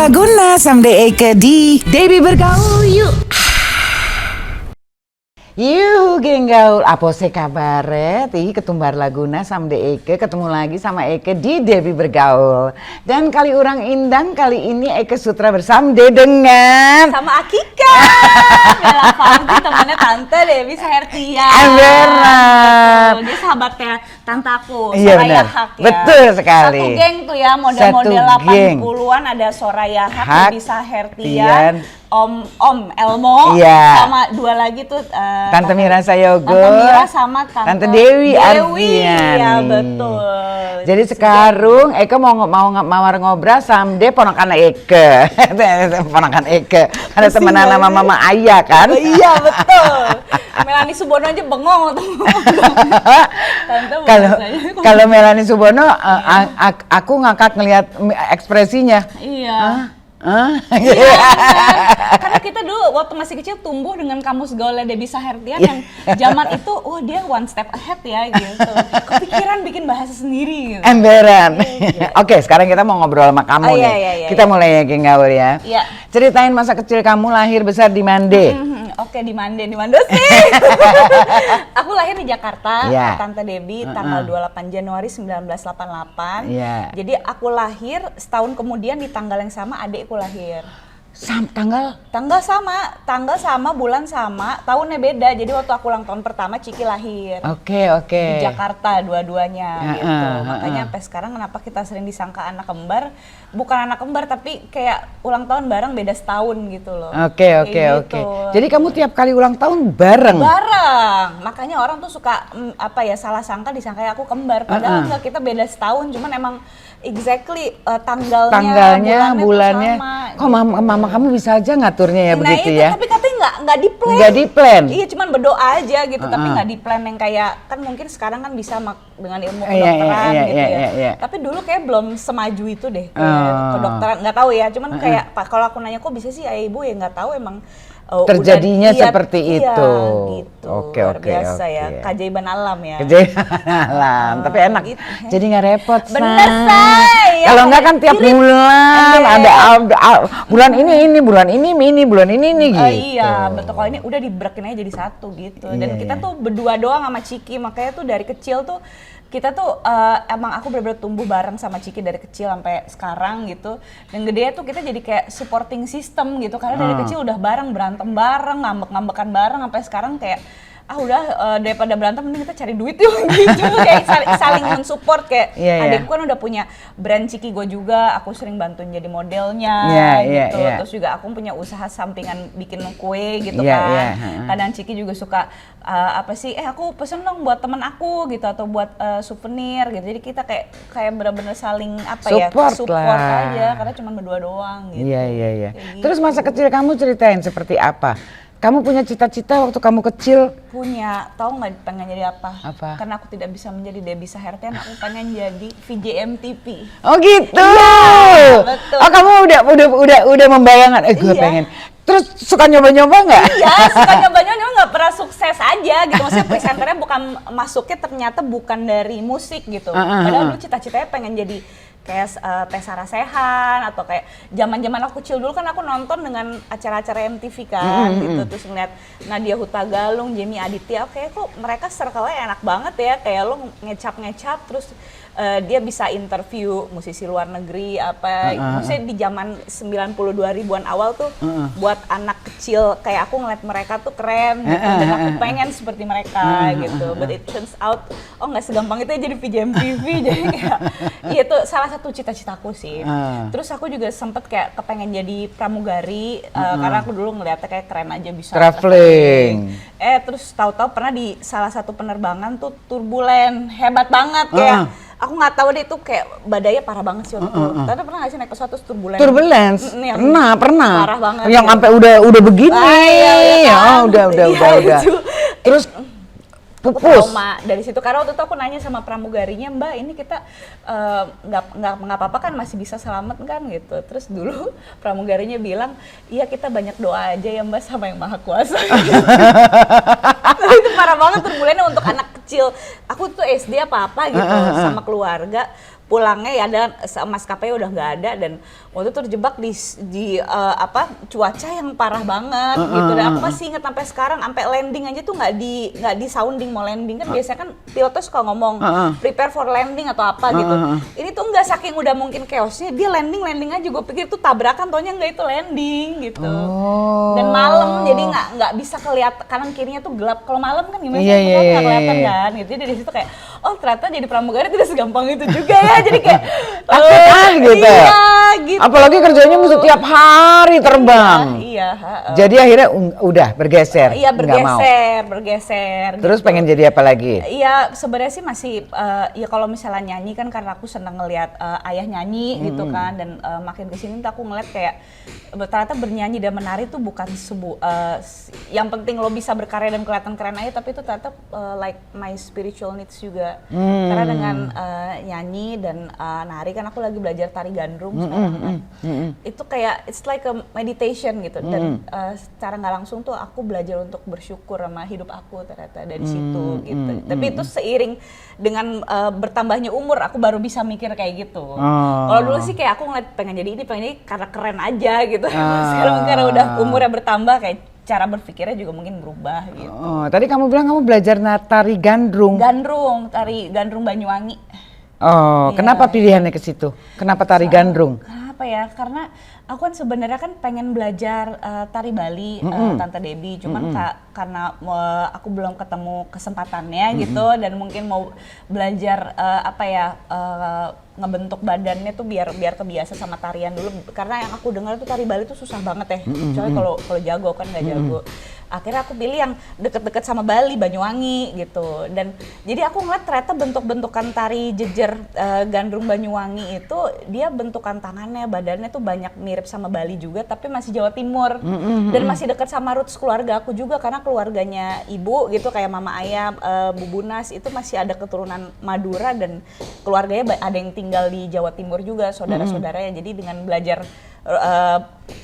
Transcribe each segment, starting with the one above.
Laguna samde Eke di Debbie Bergaul yuk. Yuhu geng gaul, apa sih kabar? Ti ketumbar Laguna samde Eke ketemu lagi sama Eke di Debbie Bergaul. Dan kali orang indang kali ini Eke Sutra bersamde dengan sama Akika, Bella Fanti temannya Tante Debbie Sahertia. Benar. Dia sahabatnya tante aku, Iya, Soraya benar. Hak ya. Betul sekali. Satu geng tuh ya, model-model Satu geng. 80-an ada Soraya Hak, Hak, Debbie Sahertia, Tian. Om Elmo, Iya. sama dua lagi tuh Tante Mira Sayogo, Tante Mira sama Tante Dewi Ardiani. Iya betul. Jadi sekarang Eke mau mawar ngobrol samde ponakan Eke. Ponakan Eke. Ada temenan sama Mama Ayah kan? Iya betul. Melanie Subono aja bengong tuh. Kalau Melanie Subono aku ngakak ngelihat ekspresinya. Iya. Hah? Iya, karena kita dulu waktu masih kecil tumbuh dengan kamus gaulnya Debbie Sahertian yang zaman itu, oh dia one step ahead ya gitu. Kepikiran bikin bahasa sendiri gitu. Emberan. Iya. Oke, sekarang kita mau ngobrol sama kamu nih. Iya, Kita mulai ya geng gaul ya. Iya. Ceritain masa kecil kamu lahir besar di Mande. Oke, di mana sih? Aku lahir di Jakarta, Iya. Tante Debbie, tanggal 28 Januari 1988. Iya. Jadi aku lahir setahun kemudian di tanggal yang sama adikku lahir. Tanggal Tanggal sama, bulan sama, tahunnya beda. Jadi waktu aku ulang tahun pertama Ciki lahir. Oke. Di Jakarta dua-duanya gitu. Makanya sampai sekarang kenapa kita sering disangka anak kembar, bukan anak kembar tapi kayak ulang tahun bareng beda setahun gitu loh. Oke. Gitu. Jadi kamu tiap kali ulang tahun bareng? Bareng. Makanya orang tuh suka salah sangka disangka aku kembar. Padahal enggak, kita beda setahun, cuman emang exactly tanggalnya, bulannya. sama. Kok mama kamu bisa aja ngaturnya ya begitu itu, ya? tapi katanya nggak di plan. Nggak di plan. Iya, cuman berdoa aja gitu, tapi nggak di plan yang kayak kan mungkin sekarang kan bisa dengan ilmu kedokteran gitu ya. Iya. Tapi dulu kayak belum semaju itu deh kedokteran, nggak tahu ya. Cuman kayak kalau aku nanya kok bisa sih ayah ibu ya nggak tahu emang. Terjadinya seperti itu. Gitu. Oke. Biasa ya, keajaiban alam ya. Keajaiban alam, tapi enak. Gitu. Jadi nggak repot, Bener, Say. Ya, kalau nggak kan tiap irit. bulan ada bulan ini, bulan ini gitu. Iya, betul. Kalau ini udah dibrekin aja jadi satu gitu. Dan kita tuh berdua doang sama Ciki, makanya tuh dari kecil tuh kita tuh emang aku bener-bener tumbuh bareng sama Ciki dari kecil sampai sekarang gitu. Dan gede tuh kita jadi kayak supporting system gitu, karena dari kecil udah bareng, berantem bareng, ngambek-ngambekan bareng sampai sekarang kayak daripada berantem mending kita cari duit yuk gitu. Kayak saling mensupport kayak adekku kan udah punya brand Ciki Go juga, aku sering bantuin jadi modelnya gitu. Terus juga aku punya usaha sampingan bikin kue gitu kan. Kadang Ciki juga suka aku pesen dong buat temen aku gitu atau buat souvenir gitu. Jadi kita kayak bener-bener saling support aja karena cuma berdua doang gitu. Iya. Terus masa kecil kamu ceritain seperti apa? Kamu punya cita-cita waktu kamu kecil? Punya, tahu nggak pengen jadi apa? Apa? Karena aku tidak bisa menjadi Debbie Sahertian, aku pengen jadi VJ MTV. Oh gitu. Iya, betul. Oh kamu udah membayangkan, gue pengen. Terus suka nyoba-nyoba nggak? Iya, suka nyoba-nyoba nggak pernah sukses aja gitu. Maksudnya presenternya masuknya ternyata bukan dari musik gitu. Padahal dulu cita-citanya pengen jadi kayak Tessa Rasehan atau kayak zaman-zaman aku kecil dulu kan aku nonton dengan acara-acara MTV kan gitu, terus ngeliat Nadia Hutagalung, Jamie Aditya, kayak kok mereka circle-nya enak banget ya, kayak lo ngecap terus dia bisa interview musisi luar negeri maksudnya di zaman 92 ribuan awal tuh buat anak kecil kayak aku ngeliat mereka tuh keren gitu, dan aku pengen seperti mereka gitu, but it turns out nggak segampang itu ya jadi VJ MTV. Jadi kayak itu salah satu cita-citaku sih. Terus aku juga sempet kayak kepengen jadi pramugari karena aku dulu ngeliatnya kayak keren aja bisa traveling. Terus tahu-tahu pernah di salah satu penerbangan tuh turbulen hebat banget kayak aku nggak tahu deh itu kayak badainya parah banget sih waktu itu. Tadi pernah nggak sih naik pesawat terus turbulen? Turbulence? Pernah. Parah banget. Yang sampai udah begini. Udah. Terus pupus. Trauma dari situ karena waktu itu aku nanya sama pramugarinya, Mbak ini kita nggak apa-apa kan, masih bisa selamat kan gitu. Terus dulu pramugarinya bilang, iya kita banyak doa aja ya Mbak sama yang maha kuasa. Itu parah banget turbulennya untuk anak kecil. Aku tuh SD apa gitu sama keluarga. pulangnya ya ada maskapai udah nggak ada, dan waktu itu terjebak di cuaca yang parah banget gitu. Dan aku masih inget sampai sekarang, sampai landing aja tuh nggak di sounding mau landing kan biasanya kan pilotnya suka ngomong prepare for landing atau apa gitu. Ini tuh nggak, saking udah mungkin chaosnya dia landing aja, gue pikir tuh tabrakan, taunya nggak, itu landing gitu. Dan malam jadi nggak bisa kelihatan kanan kirinya tuh gelap. Kalau malam kan gimana sih, nggak kelihatan kan gitu. Jadi dari situ kayak oh ternyata jadi pramugari tidak segampang itu juga ya. Jadi kayak gitu. Iya, gitu. Apalagi kerjanya mesti tiap hari terbang. Iya. Jadi akhirnya udah bergeser. Iya, nggak mau. bergeser. Terus gitu. pengen jadi apa lagi? Iya, sebenarnya sih masih ya kalau misalnya nyanyi kan karena aku senang ngelihat ayah nyanyi gitu kan, dan makin kesini tuh aku ngeliat kayak ternyata bernyanyi dan menari tuh bukan yang penting lo bisa berkarya dan kelihatan keren aja, tapi itu ternyata like my spiritual needs juga. Karena dengan nyanyi dan nari kan aku lagi belajar tari gandrung sekarang kan. Itu kayak it's like a meditation gitu, dan secara nggak langsung tuh aku belajar untuk bersyukur sama hidup aku ternyata dari situ gitu. Tapi itu seiring dengan bertambahnya umur aku baru bisa mikir kayak gitu. Kalau dulu sih kayak aku ngeliat pengen jadi ini karena keren aja gitu. Sekarang karena udah umurnya bertambah kayak cara berpikirnya juga mungkin berubah gitu. Tadi kamu bilang kamu belajar tari gandrung. Tari gandrung Banyuwangi. Kenapa pilihannya ke situ? Kenapa tari gandrung? Kenapa ya? Karena aku kan sebenarnya kan pengen belajar tari Bali, Tante Debbie, cuman karena aku belum ketemu kesempatannya gitu, dan mungkin mau belajar ngebentuk badannya tuh biar kebiasa sama tarian dulu, karena yang aku dengar tuh tari Bali tuh susah banget ya, kecuali kalau jago kan nggak jago. Akhirnya aku pilih yang deket-deket sama Bali, Banyuwangi gitu. Dan jadi aku ngeliat ternyata bentuk-bentukan tari jejer gandrung Banyuwangi itu dia bentukan tangannya, badannya tuh banyak mirip sama Bali juga, tapi masih Jawa Timur. Dan masih dekat sama roots keluarga aku juga, karena keluarganya ibu gitu kayak mama ayah, Bu Bunas itu masih ada keturunan Madura, dan keluarganya ada yang tinggal di Jawa Timur juga, saudara-saudaranya. Jadi dengan belajar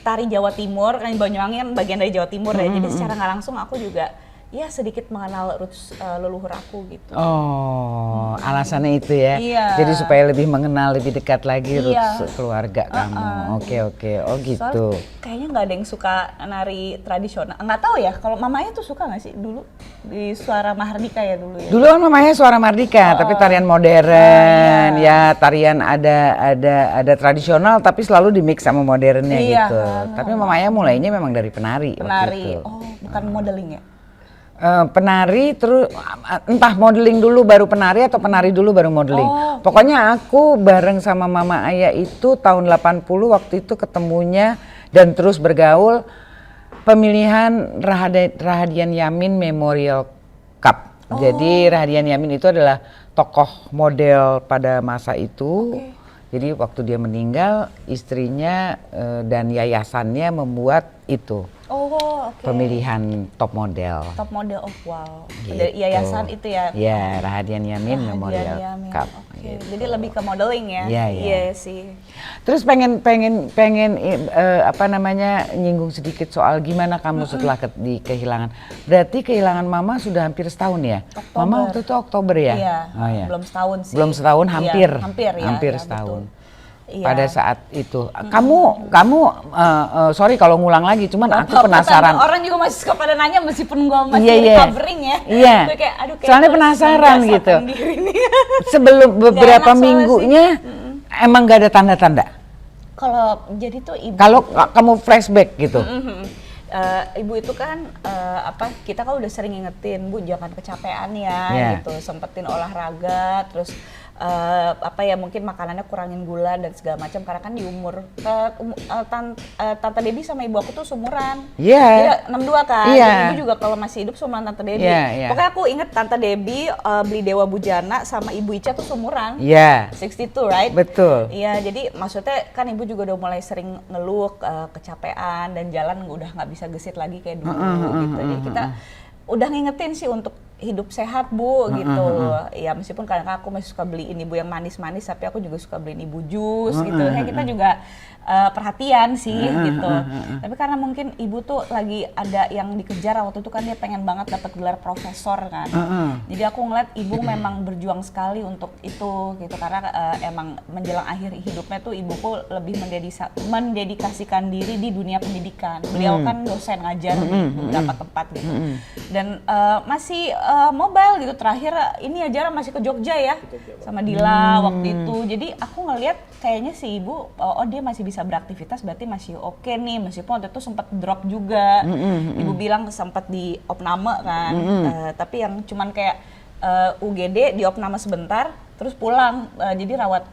tari Jawa Timur, kan Banyuwangi kan bagian dari Jawa Timur ya, jadi secara nggak langsung aku juga ya sedikit mengenal roots leluhur aku gitu. Alasannya itu ya. Iya. Jadi supaya lebih mengenal lebih dekat lagi roots keluarga kamu. Oke. Oh gitu. Soalnya kayaknya nggak ada yang suka nari tradisional. Nggak tahu ya, kalau mamanya tuh suka nggak sih dulu di Suara Mahardika ya dulu ya? Dulu kan mamanya Suara Mardika, tapi tarian modern, ya tarian ada tradisional tapi selalu di mix sama modernnya gitu. Tapi mamanya mulainya memang dari penari. Penari, bukan modeling ya? Penari terus entah modeling dulu baru penari atau penari dulu baru modeling. Pokoknya aku bareng sama mama ayah itu tahun 80 waktu itu ketemunya dan terus bergaul pemilihan Rahadian Yamin Memorial Cup. Jadi Rahadian Yamin itu adalah tokoh model pada masa itu. Jadi waktu dia meninggal istrinya dan yayasannya membuat itu. Pemilihan top model. Top model, wow. Gitu. Dari yayasan itu ya? Iya, Rahadian Yamin Memorial Cup. Gitu. Jadi lebih ke modeling ya? Iya sih. Terus pengen nyinggung sedikit soal gimana kamu setelah kehilangan. Berarti kehilangan mama sudah hampir setahun ya? Oktober. Mama waktu itu Oktober ya? Iya, belum setahun sih. Belum setahun, hampir. Iya, hampir ya, setahun. Betul. Iya. Pada saat itu, kamu sorry kalau ngulang lagi, cuman aku penasaran. Orang juga masih suka pada nanya meskipun gua masih recovering ya. Iya. Kayak, aduh, soalnya penasaran gitu. Sebelum beberapa minggunya, emang gak ada tanda-tanda. Kalau jadi tuh ibu. Kalau kamu flashback gitu. Ibu itu kan kita kan udah sering ngingetin, Bu jangan kecapean ya, gitu, sempetin olahraga, terus mungkin makanannya kurangin gula dan segala macam, karena kan di umur Tante Debbie sama ibu aku tuh seumuran. Dia 62 kan. Dan ibu juga kalau masih hidup seumuran Tante Debbie. Pokoknya aku inget Tante Debbie beli Dewa Bujana sama Ibu Ica tuh seumuran. 62, right? Betul. Iya, jadi maksudnya kan ibu juga udah mulai sering ngeluh kecapean dan jalan udah nggak bisa gesit lagi kayak dulu gitu. Jadi kita udah ngingetin sih untuk hidup sehat Bu gitu. Ya meskipun kadang-kadang aku masih suka beliin ibu yang manis-manis, tapi aku juga suka beliin ibu jus gitu. Kayak kita juga perhatian sih gitu. Tapi karena mungkin ibu tuh lagi ada yang dikejar waktu itu kan, dia pengen banget dapat gelar profesor kan. Jadi aku ngeliat ibu memang berjuang sekali untuk itu gitu, karena emang menjelang akhir hidupnya tuh ibuku lebih mendedikasikan diri di dunia pendidikan. Beliau kan dosen ngajar di beberapa tempat gitu. Dan masih mobile gitu, terakhir ini aja masih ke Jogja ya sama Dila waktu itu. Jadi aku ngelihat kayaknya si ibu, oh dia masih bisa beraktivitas, berarti masih oke nih, meskipun waktu itu sempat drop juga. Ibu bilang sempat di opname kan, tapi yang cuman kayak UGD di opname sebentar terus pulang, jadi rawat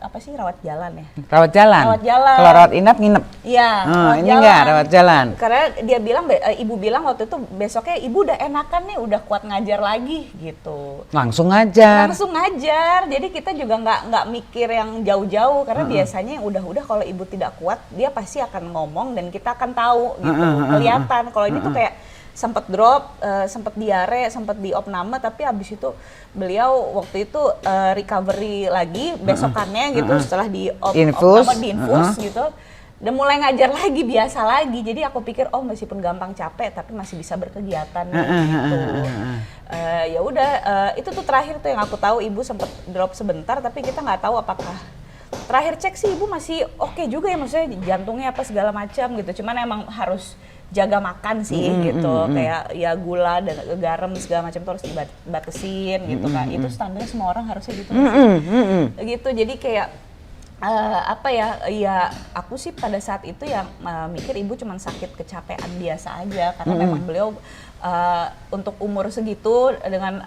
jalan ya? Rawat jalan? Rawat jalan. Kalau rawat inap nginep? Iya, rawat ini jalan. enggak rawat jalan? Karena dia bilang, ibu bilang waktu itu besoknya ibu udah enakan nih, udah kuat ngajar lagi gitu. Langsung ngajar? Langsung ngajar, jadi kita juga nggak mikir yang jauh-jauh, karena biasanya yang udah kalau ibu tidak kuat, dia pasti akan ngomong dan kita akan tahu gitu, kelihatan. Kalau ini tuh kayak sempat drop, sempat diare, sempat di opname, tapi habis itu beliau waktu itu recovery lagi besokannya gitu, setelah di opname di infus gitu, dan mulai ngajar lagi biasa lagi. Jadi aku pikir meskipun gampang capek tapi masih bisa berkegiatan gitu. Ya udah, itu tuh terakhir tuh yang aku tahu, ibu sempat drop sebentar, tapi kita nggak tahu apakah terakhir cek sih ibu masih oke juga ya, maksudnya jantungnya apa segala macam gitu. Cuman emang harus jaga makan sih gitu, kayak ya gula dan garam segala macam tuh harus dibatasin gitu kan. Itu standarnya semua orang harusnya gitu. Gitu, jadi kayak ya aku sih pada saat itu yang mikir ibu cuman sakit kecapean biasa aja, karena memang beliau untuk umur segitu dengan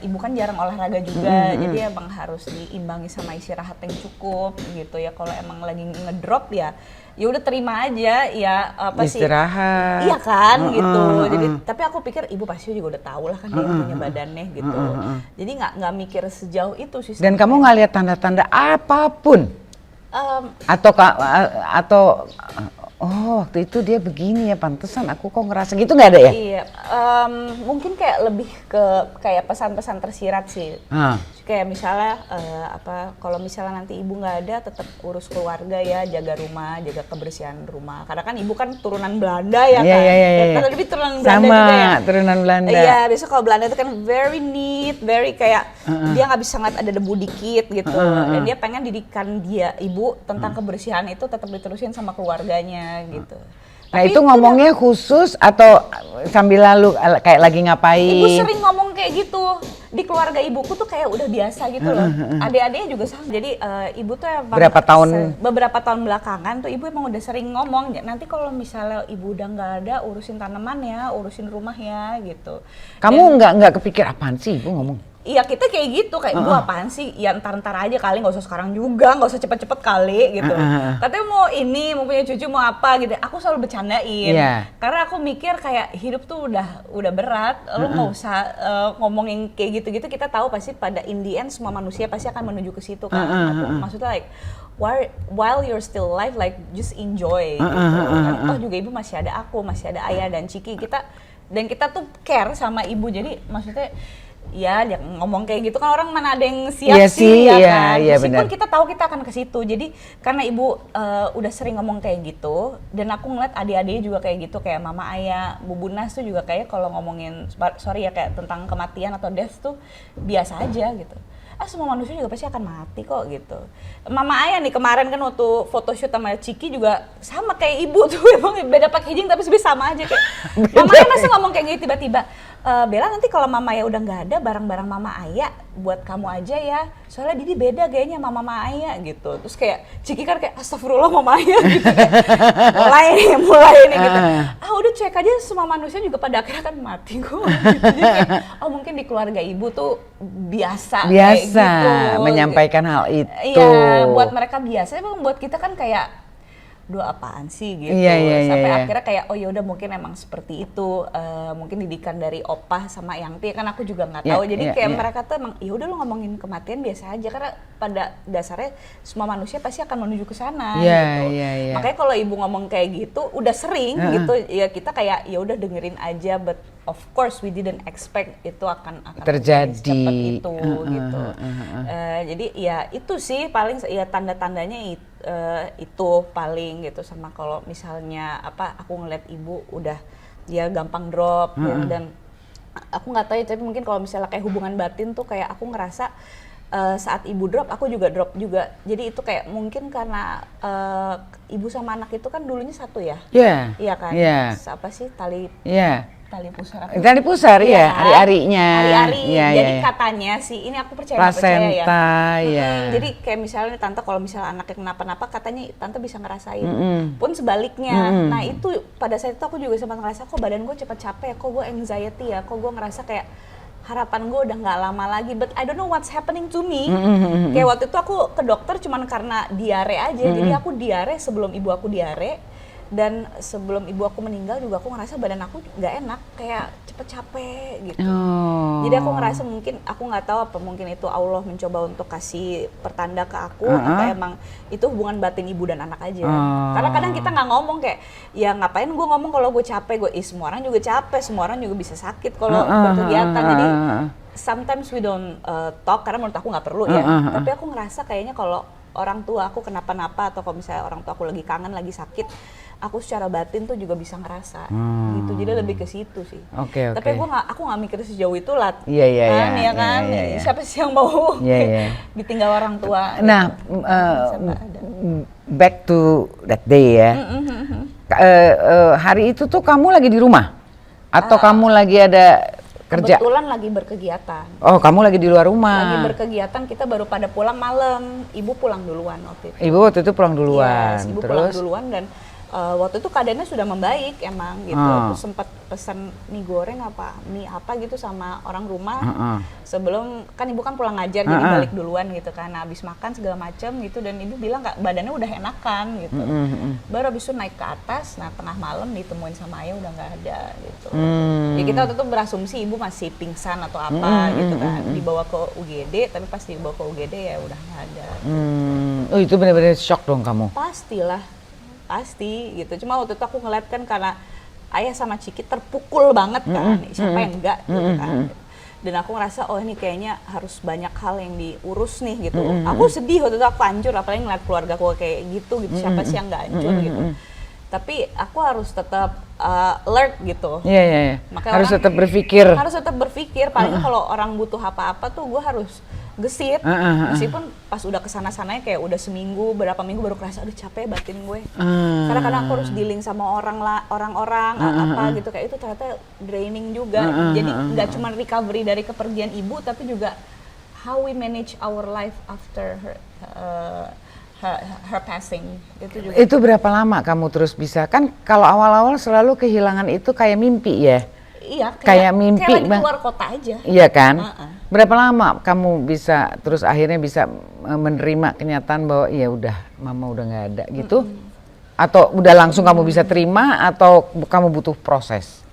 ibu kan jarang olahraga juga, jadi emang harus diimbangi sama istirahat yang cukup gitu ya. Kalau emang lagi ngedrop ya udah terima aja ya, istirahat. Iya kan gitu. Jadi tapi aku pikir ibu pasti juga udah tahu lah kan, dia punya badannya gitu. Jadi nggak mikir sejauh itu sih. Dan kamu nggak lihat tanda-tanda apapun? Atau waktu itu dia begini ya, pantesan aku kok ngerasa gitu, nggak ada ya? Iya, mungkin kayak lebih ke kayak pesan-pesan tersirat sih. Kayak misalnya kalau misalnya nanti ibu nggak ada, tetap urus keluarga ya, jaga rumah, jaga kebersihan rumah. Karena kan ibu kan turunan Belanda ya kan. Iya. Lebih turunan Belanda sama, juga ya. Turunan Belanda. Iya, biasanya kalau Belanda itu kan very neat, very kayak dia nggak bisa ngeliat ada debu dikit gitu. Dan dia pengen didikan ibu tentang kebersihan itu tetap diterusin sama keluarganya gitu. Nah, tapi itu ngomongnya khusus atau sambil lalu kayak lagi ngapain? Ibu sering ngomong kayak gitu. Di keluarga ibuku tuh kayak udah biasa gitu loh. Adik-adiknya juga sama. Jadi ibu tuh beberapa tahun belakangan tuh ibu emang udah sering ngomong, nanti kalau misalnya ibu udah nggak ada, urusin tanaman ya, urusin rumah ya gitu. Kamu nggak kepikir apaan sih ibu ngomong? Iya, kita kayak gitu, kayak ibu apaan sih, ya ntar aja kali, nggak usah sekarang juga, nggak usah cepet-cepet kali gitu. Katanya mau punya cucu mau apa gitu, aku selalu bercandain. Karena aku mikir kayak hidup tuh udah berat, lu nggak usah ngomongin kayak gitu-gitu. Kita tahu pasti pada in the end semua manusia pasti akan menuju ke situ kan. Maksudnya like while you're still alive, like just enjoy gitu. Juga ibu masih ada aku, masih ada ayah dan Ciki, kita tuh care sama ibu. Jadi maksudnya ya ngomong kayak gitu kan, orang mana ada yang siap sih ya kan. Meskipun kita tahu kita akan ke situ. Jadi karena ibu udah sering ngomong kayak gitu, dan aku ngeliat adik-adiknya juga kayak gitu, kayak mama ayah, Bu Bunas tuh juga kayak kalau ngomongin kayak tentang kematian atau death tuh biasa aja gitu. Semua manusia juga pasti akan mati kok gitu. Mama ayah nih kemarin kan waktu photoshoot sama Ciki juga sama kayak ibu tuh, emang beda packaging tapi sebenarnya sama aja kayak. Mama ayah masih ngomong kayak gitu tiba-tiba, Bella nanti kalau mama ayah udah nggak ada, barang-barang mama ayah buat kamu aja ya, soalnya Didi beda gayanya sama mama ayah gitu. Terus kayak Ciki kan kayak astagfirullah mama ayah gitu kan. mulai nih gitu. Udah cek aja, semua manusia juga pada akhirnya kan mati kok gitu. Jadi kayak, mungkin di keluarga ibu tuh biasa kayak gitu, menyampaikan hal itu. Iya, buat mereka biasa, emang buat kita kan kayak apaan sih gitu. Sampai akhirnya kayak yaudah mungkin emang seperti itu, mungkin didikan dari opah sama Yangti kan, aku juga nggak tahu. Jadi kayak mereka tuh emang yaudah lu ngomongin kematian biasa aja, karena pada dasarnya semua manusia pasti akan menuju ke sana gitu. Makanya kalau ibu ngomong kayak gitu udah sering gitu ya, kita kayak yaudah dengerin aja, of course we didn't expect itu akan terjadi secepat itu gitu. Jadi ya itu sih paling ya tanda-tandanya itu paling gitu. Sama kalau misalnya aku ngeliat ibu udah dia gampang drop ya, dan aku nggak tahu ya, tapi mungkin kalau misalnya kayak hubungan batin tuh kayak aku ngerasa saat ibu drop, aku juga drop juga. Jadi itu kayak mungkin karena ibu sama anak itu kan dulunya satu ya. Iya kan. Apa sih tali pusar. Tali pusar ya, ari-arinya. Ari-ari. Jadi katanya sih, ini aku percaya nggak percaya ya. Placenta. Jadi kayak misalnya tante kalau misalnya anaknya kenapa-napa, katanya tante bisa ngerasain. Pun sebaliknya. Nah itu pada saat itu aku juga sempat ngerasa kok badan gue cepet capek, kok gue anxiety ya, kok gue ngerasa kayak harapan gue udah nggak lama lagi, but I don't know what's happening to me. Kayak waktu itu aku ke dokter cuman karena diare aja, jadi aku diare sebelum ibu aku diare, dan sebelum ibu aku meninggal juga aku ngerasa badan aku nggak enak, kayak cepet capek gitu. Jadi aku ngerasa mungkin, aku nggak tahu apa mungkin itu Allah mencoba untuk kasih pertanda ke aku, atau emang itu hubungan batin ibu dan anak aja. Karena kadang kita nggak ngomong kayak, ya ngapain gue ngomong kalau gue capek, semua orang juga capek, semua orang juga bisa sakit kalau berkegiatan. Jadi sometimes we don't talk karena menurut aku nggak perlu ya. Tapi aku ngerasa kayaknya kalau orang tua aku kenapa-napa, atau kalau misalnya orang tua aku lagi kangen, lagi sakit, aku secara batin tuh juga bisa ngerasa gitu. Jadi lebih ke situ sih. Oke. Tapi aku nggak mikir sejauh itu lah. Iya kan. Siapa sih yang mau ditinggal orang tua? Nah, back to that day ya. Hari itu tuh kamu lagi di rumah atau kamu lagi ada kerja? Kebetulan lagi berkegiatan. Oh, kamu lagi di luar rumah. Lagi berkegiatan, kita baru pada pulang malam. Ibu pulang duluan waktu itu. Ibu waktu itu pulang duluan. Yes, ibu pulang duluan, dan waktu itu keadaannya sudah membaik emang gitu. Aku sempat pesan mie goreng mie apa gitu sama orang rumah. Sebelum, kan ibu kan pulang ngajar, jadi balik duluan gitu kan. Nah, habis makan segala macam gitu, dan ibu bilang badannya udah enakan gitu. Baru habis itu naik ke atas, nah tengah malam ditemuin sama ayah udah nggak ada gitu. Ya kita waktu itu berasumsi ibu masih pingsan atau apa gitu kan. Dibawa ke UGD, tapi pas dibawa ke UGD ya udah nggak ada. Oh, itu benar-benar shock dong kamu? Pastilah. Pasti gitu. Cuma waktu itu aku ngeliat kan karena ayah sama Ciki terpukul banget kan, siapa yang enggak gitu kan. Dan aku ngerasa ini kayaknya harus banyak hal yang diurus nih gitu. Aku sedih waktu itu, aku hancur, apalagi ngeliat keluarga aku kayak gitu, siapa sih yang nggak hancur gitu. Tapi aku harus tetap alert gitu. Iya. Makanya harus tetap berpikir. Harus tetap berpikir, paling kalau orang butuh apa-apa tuh gue harus gesit. Meskipun pas udah kesana-sananya kayak udah seminggu, berapa minggu baru kerasa aduh capek batin gue. Karena kadang aku harus dealing sama orang-orang apa gitu, kayak itu ternyata draining juga. Jadi nggak cuma recovery dari kepergian ibu, tapi juga how we manage our life after her passing. Itu berapa lama kamu terus bisa? Kan kalau awal-awal selalu kehilangan itu kayak mimpi ya? Iya, kayak mimpi. Kayak lagi keluar kota aja. Iya kan? Berapa lama kamu bisa terus akhirnya bisa menerima kenyataan bahwa ya udah mama udah nggak ada gitu? Atau udah langsung kamu bisa terima atau kamu butuh proses?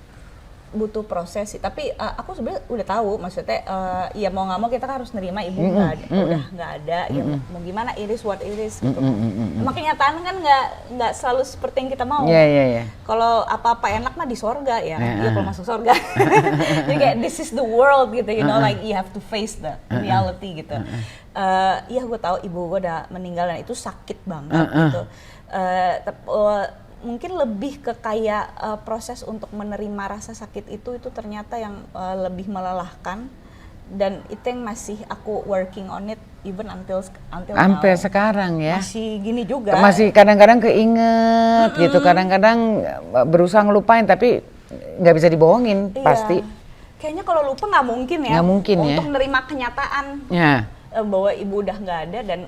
Butuh proses sih, tapi aku sebenarnya udah tahu, maksudnya ya mau nggak mau kita kan harus nerima ibu udah nggak ada, ya mau gimana, it is what it is gitu. Emang kenyataan kan nggak selalu seperti yang kita mau. Kalau apa-apa enak mah di sorga ya, kalau masuk sorga. Jadi kayak this is the world gitu, you know, like you have to face the reality gitu. Iya gue tahu ibu gue udah meninggal dan itu sakit banget gitu. Mungkin lebih ke kayak proses untuk menerima rasa sakit itu ternyata yang lebih melelahkan, dan itu yang masih aku working on it even until sampai sekarang ya. Masih gini juga. Masih kadang-kadang keinget gitu, kadang-kadang berusaha ngelupain tapi nggak bisa dibohongin. Pasti. Kayaknya kalau lupa nggak mungkin ya. Nggak mungkin ya. Untuk menerima kenyataan. Bahwa ibu udah nggak ada, dan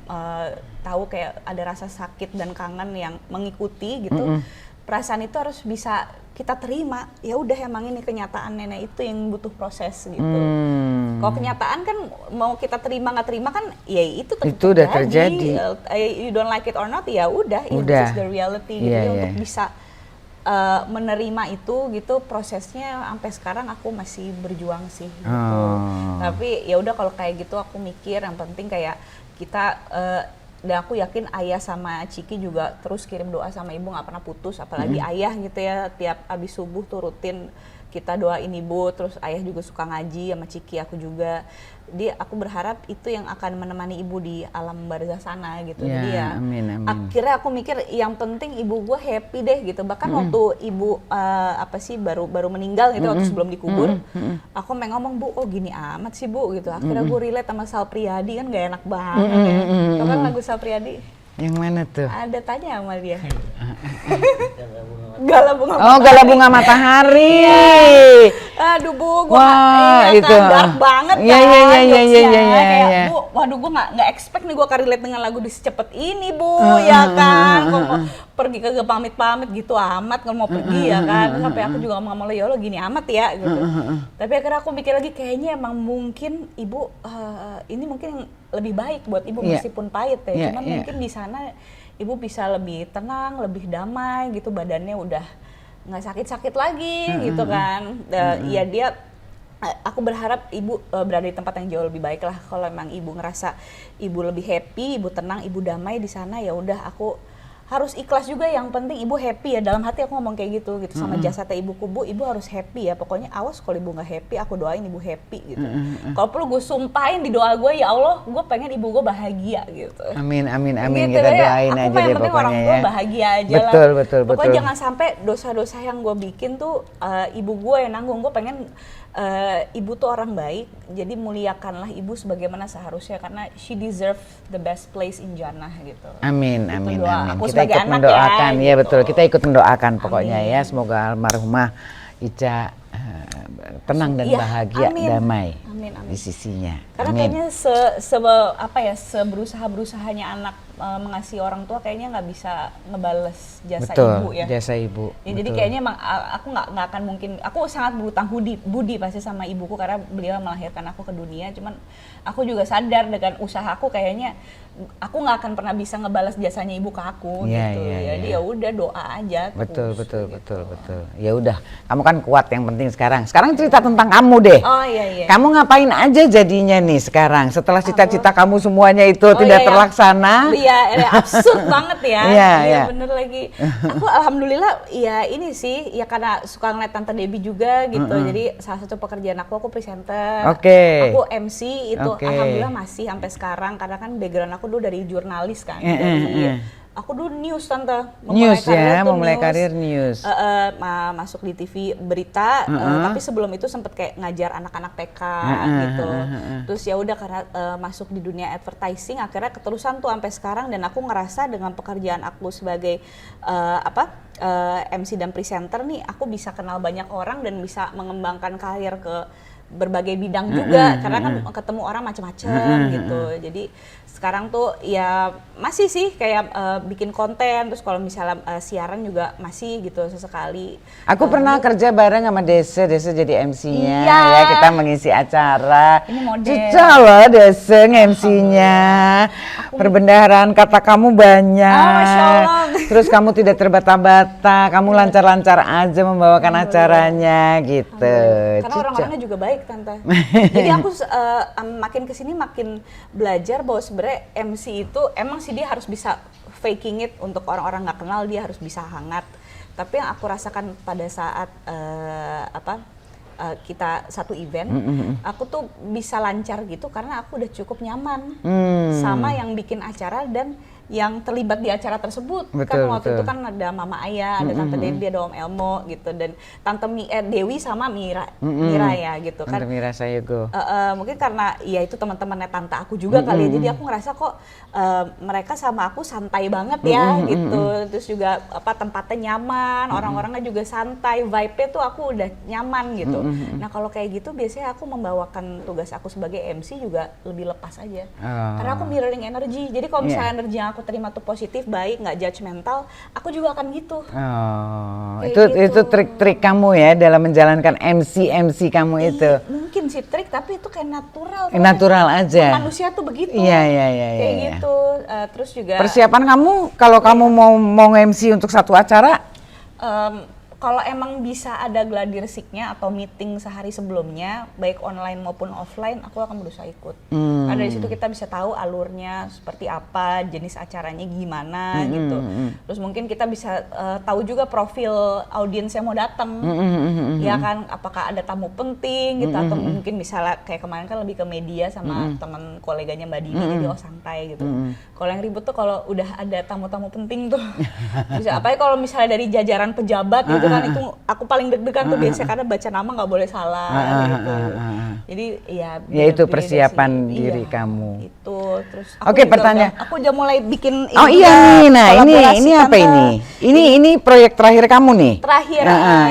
tahu kayak ada rasa sakit dan kangen yang mengikuti gitu. Perasaan itu harus bisa kita terima. Ya udah, emang ini kenyataan nenek, itu yang butuh proses gitu. Kalau kenyataan kan mau kita terima nggak terima kan ya itu udah terjadi. You don't like it or not, ya udah, this is the reality gitu. Untuk bisa menerima itu gitu, prosesnya sampai sekarang aku masih berjuang sih gitu. Tapi ya udah, kalau kayak gitu aku mikir yang penting kayak kita dan aku yakin ayah sama Ciki juga terus kirim doa sama ibu, nggak pernah putus, apalagi ayah gitu ya, tiap abis subuh tuh rutin kita doain ibu, terus ayah juga suka ngaji sama Ciki, aku juga. Jadi aku berharap itu yang akan menemani ibu di alam barzah sana gitu. Jadi ya amin. akhirnya aku mikir yang penting ibu gue happy deh gitu. Bahkan waktu ibu baru meninggal gitu, waktu sebelum dikubur, aku pengen ngomong, Bu, oh gini amat sih Bu gitu. Akhirnya gue relate sama Sal Priadi, kan gak enak banget ya. Tau kan lagu Sal Priadi? Yang mana tuh? Ada, tanya sama dia. Gala bunga. Oh, Gala Bunga Matahari. Aduh Bu, gue Wah, itu kan dark banget kan. Iya. Bu, waduh gue nggak expect nih gue akan relate dengan lagu di secepet ini Bu, ya kan. Kok mau pergi kagak pamit-pamit gitu amat kalau mau pergi ya kan. Sampai aku juga ngomong ya Allah gini amat ya gitu. Tapi akhirnya aku mikir lagi kayaknya emang mungkin ibu ini mungkin lebih baik buat ibu meskipun pahit ya. Cuman mungkin di sana ibu bisa lebih tenang, lebih damai gitu, badannya udah nggak sakit-sakit lagi gitu kan. Ya dia, aku berharap ibu berada di tempat yang jauh lebih baik lah. Kalau emang ibu ngerasa ibu lebih happy, ibu tenang, ibu damai di sana, ya udah aku harus ikhlas juga. Yang penting ibu happy ya. Dalam hati aku ngomong kayak gitu sama jasadnya ibuku, Bu, ibu harus happy ya. Pokoknya awas kalau ibu nggak happy, aku doain ibu happy gitu. Kalau perlu gue sumpahin di doa gue, ya Allah, gue pengen ibu gue bahagia gitu. Amin. Gitu, Kita doain aku aja yang deh penting pokoknya orang ya. tua bahagia aja lah. Betul. Pokoknya jangan sampai dosa-dosa yang gue bikin tuh ibu gue yang nanggung. Gue pengen ibu tuh orang baik, jadi muliakanlah ibu sebagaimana seharusnya, karena she deserve the best place in Jannah gitu. Amin. Aku Kita ikut anak mendoakan, ya gitu. betul. Kita ikut mendoakan pokoknya ya. Semoga almarhumah Ica tenang dan bahagia, damai di sisinya. Karena kayaknya seberusaha-berusahanya anak mengasihi orang tua, kayaknya nggak bisa ngebales jasa ibu ya. Jasa ibu. Ya, jadi kayaknya emang aku nggak akan mungkin, aku sangat berutang budi pasti sama ibuku karena beliau melahirkan aku ke dunia. Cuman aku juga sadar dengan usaha aku kayaknya aku nggak akan pernah bisa ngebalas jasanya ibu ke aku gitu. Jadi ya udah doa aja. Betul. Ya udah, kamu kan kuat, yang penting sekarang. Sekarang cerita tentang kamu deh. Oh iya. Kamu ngapain aja jadinya nih sekarang setelah cita-cita kamu semuanya itu tidak terlaksana? Iya, absurd banget ya. Iya, bener lagi. Aku alhamdulillah ya ini sih ya karena suka ngeliat Tante Debbie juga gitu. Jadi salah satu pekerjaan aku presenter. Aku MC itu alhamdulillah masih sampai sekarang, karena kan background aku dulu dari jurnalis kan. Aku dulu news Tante. Memulai karir news. Masuk di TV berita, tapi sebelum itu sempet kayak ngajar anak-anak TK gitu. Terus ya udah karena masuk di dunia advertising, akhirnya keterusan tuh sampai sekarang. Dan aku ngerasa dengan pekerjaan aku sebagai MC dan presenter nih, aku bisa kenal banyak orang dan bisa mengembangkan karir ke berbagai bidang juga, karena kan ketemu orang macam-macam gitu. Jadi sekarang tuh ya masih sih kayak bikin konten, terus kalau misalnya siaran juga masih gitu sesekali. Aku pernah kerja bareng sama Dese jadi MC-nya ya, kita mengisi acara. Ini model. Cica loh Dese MC-nya. Perbendaharaan kata kamu banyak. Masya Allah. Terus kamu tidak terbata-bata, kamu lancar-lancar aja membawakan acaranya gitu. Karena orang-orangnya juga baik Tante. Jadi aku makin kesini makin belajar bahwa sebenarnya MC itu emang sih dia harus bisa faking it, untuk orang-orang nggak kenal dia harus bisa hangat. Tapi yang aku rasakan pada saat kita satu event, aku tuh bisa lancar gitu karena aku udah cukup nyaman sama yang bikin acara dan yang terlibat di acara tersebut. Kan waktu itu kan ada Mama Ayah, ada Tante Debbie, ada Om Elmo gitu, dan Tante Dewi sama Mira ya gitu kan. Tante Mira Sayogo. Mungkin karena ya itu teman-temannya tante aku juga kali ya, jadi aku ngerasa kok mereka sama aku santai banget ya gitu. Terus juga tempatnya nyaman, orang-orangnya juga santai, vibe-nya tuh aku udah nyaman gitu. Nah kalau kayak gitu biasanya aku membawakan tugas aku sebagai MC juga lebih lepas aja. Karena aku mirroring energy. Jadi kalau misalnya energi yang aku terima tuh positif, baik, nggak judgmental, aku juga akan gitu. Itu trik-trik kamu ya dalam menjalankan MC kamu itu. Mungkin sih trik, tapi itu kayak natural. Natural aja. Manusia tuh begitu. Iya. Kayak gitu. Terus juga persiapan kamu kalau kamu mau MC untuk satu acara? kalau emang bisa ada gladi resiknya atau meeting sehari sebelumnya, baik online maupun offline, aku akan berusaha ikut. Karena dari situ kita bisa tahu alurnya seperti apa, jenis acaranya gimana gitu. Terus mungkin kita bisa tahu juga profil audiens yang mau datang, ya kan? Apakah ada tamu penting gitu, atau mungkin misalnya kayak kemarin kan lebih ke media sama teman koleganya Mbak Dini, jadi santai gitu. Kalau yang ribut tuh kalau udah ada tamu-tamu penting tuh, bisa apalagi kalau misalnya dari jajaran pejabat gitu kan, itu aku paling deg-degan tuh biasanya karena baca nama nggak boleh salah gitu. Jadi ya itu persiapan diri kamu. Itu terus Oke, pertanyaan. Aku udah mulai bikin Oh iya nih, nah ini apa ini? Ini proyek terakhir kamu nih? Terakhir,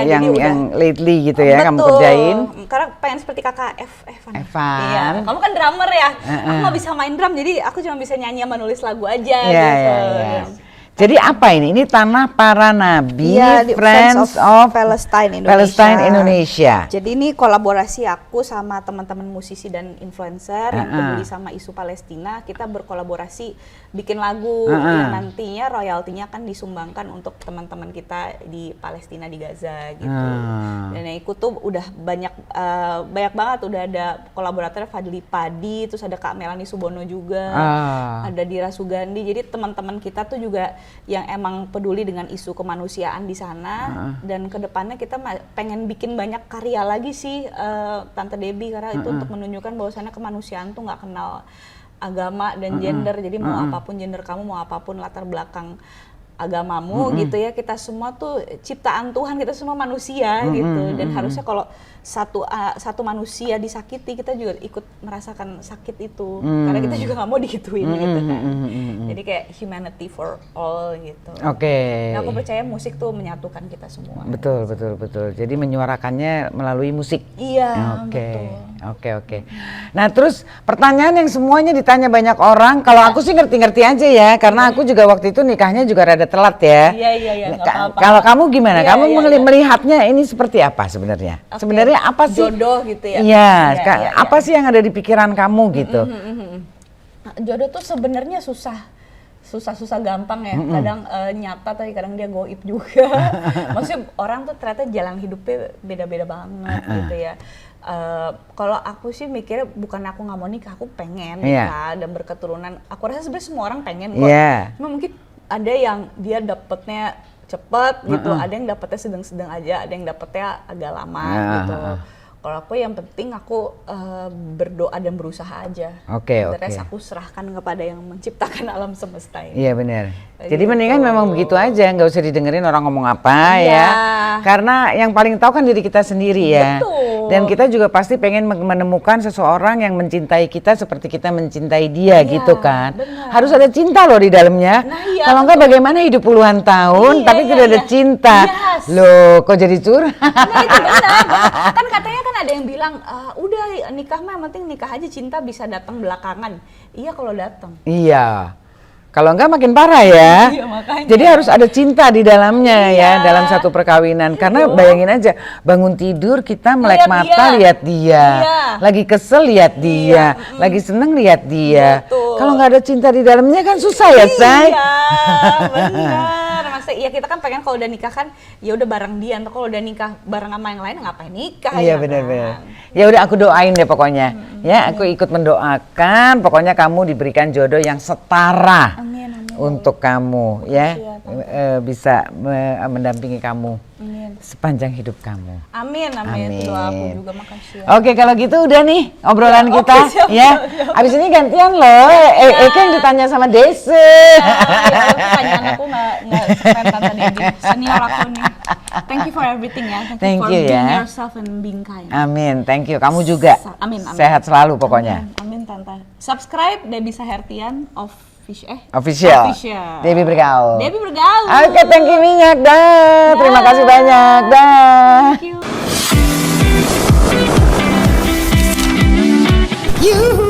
yang lately gitu ya, kamu kerjain? Karena pengen seperti kakak Evan. Iya, kamu kan drummer ya, aku nggak bisa main drum, jadi aku cuma bisa nyanyi sama nulis lagu aja gitu. Jadi apa ini? Ini Tanah Para Nabi, Friends of Palestine Indonesia. Jadi ini kolaborasi aku sama teman-teman musisi dan influencer yang peduli sama isu Palestina. Kita berkolaborasi bikin lagu yang nantinya royaltinya akan disumbangkan untuk teman-teman kita di Palestina, di Gaza gitu. Dan yang ikut tuh udah banyak banget, udah ada kolaborator Fadli Padi, terus ada Kak Melani Subono juga, ada Dira Sugandi. Jadi teman-teman kita tuh juga yang emang peduli dengan isu kemanusiaan di sana, dan kedepannya kita pengen bikin banyak karya lagi sih, Tante Debbie, karena itu untuk menunjukkan bahwasannya kemanusiaan tuh nggak kenal agama dan gender. Jadi mau apapun gender kamu, mau apapun latar belakang agamamu gitu ya, kita semua tuh ciptaan Tuhan, kita semua manusia gitu, dan harusnya kalau satu manusia disakiti, kita juga ikut merasakan sakit itu, karena kita juga nggak mau digituin gitu kan. Jadi kayak humanity for all gitu. Nah, aku percaya musik tuh menyatukan kita semua. Betul. Jadi menyuarakannya melalui musik. Iya. Oke. Nah, terus pertanyaan yang semuanya ditanya banyak orang, kalau aku sih ngerti-ngerti aja ya, karena aku juga waktu itu nikahnya juga rada telat ya. Iya. Kalau kamu gimana? Kamu melihatnya ini seperti apa sebenarnya? Sebenarnya apa sih? Jodoh gitu ya? Iya. Apa sih yang ada di pikiran kamu gitu? Jodoh tuh sebenarnya susah gampang ya. Kadang nyata, tapi kadang dia goib juga. Maksudnya orang tuh ternyata jalan hidupnya beda-beda banget gitu ya. Kalau aku sih mikirnya bukan aku nggak mau nikah, aku pengen nikah dan berketurunan. Aku rasa sebenarnya semua orang pengen kok. Cuma mungkin ada yang dia dapetnya cepet gitu, ada yang dapetnya sedang-sedang aja, ada yang dapetnya agak lama gitu. Kalau aku yang penting aku berdoa dan berusaha aja. Terus aku serahkan kepada yang menciptakan alam semesta ini. Iya benar. Jadi mendingan memang begitu aja, nggak usah didengerin orang ngomong apa ya. Karena yang paling tahu kan diri kita sendiri ya. Betul. Dan kita juga pasti pengen menemukan seseorang yang mencintai kita seperti kita mencintai dia gitu kan. Benar. Harus ada cinta loh di dalamnya. Kalau enggak bagaimana hidup puluhan tahun tapi tidak ada cinta. Loh, kok jadi curhat? Nah, itu benar. Kan katanya kan ada yang bilang udah nikah mah yang penting nikah aja, cinta bisa datang belakangan. Iya kalau datang. Iya. Kalau enggak makin parah ya. Iya, makanya. Jadi harus ada cinta di dalamnya ya dalam satu perkawinan. Karena bayangin aja, bangun tidur kita melek mata lihat dia. Lagi kesel lihat dia. Lagi seneng lihat dia. Kalau nggak ada cinta di dalamnya kan susah ya, Say. Iya, benar. Maksudnya kita kan pengen kalau udah nikah kan ya udah bareng dia. Kalau udah nikah bareng sama yang lain ngapain nikah? Iya benar-benar. Ya udah aku doain deh pokoknya. Ya aku ikut mendoakan. Pokoknya kamu diberikan jodoh yang setara. Amin. Untuk kamu ya, bisa mendampingi kamu sepanjang hidup kamu. Amin. Itu doa aku juga, makasih ya. Oke, kalau gitu udah nih obrolan kita siap. Abis ini gantian loh. Eka yang ditanya sama Dese. Pertanyaan aku nggak sekeren Tante Debbie, senior aku nih. Thank you for everything ya. Thank you for being yourself and being kind. Amin, thank you. Kamu juga. Amin. Sehat selalu pokoknya. Amin Tante. Subscribe Debbie Sahertian Official. Debbie Bergaul. Oke, thank you Minyak dah. Terima kasih banyak dah. Thank you.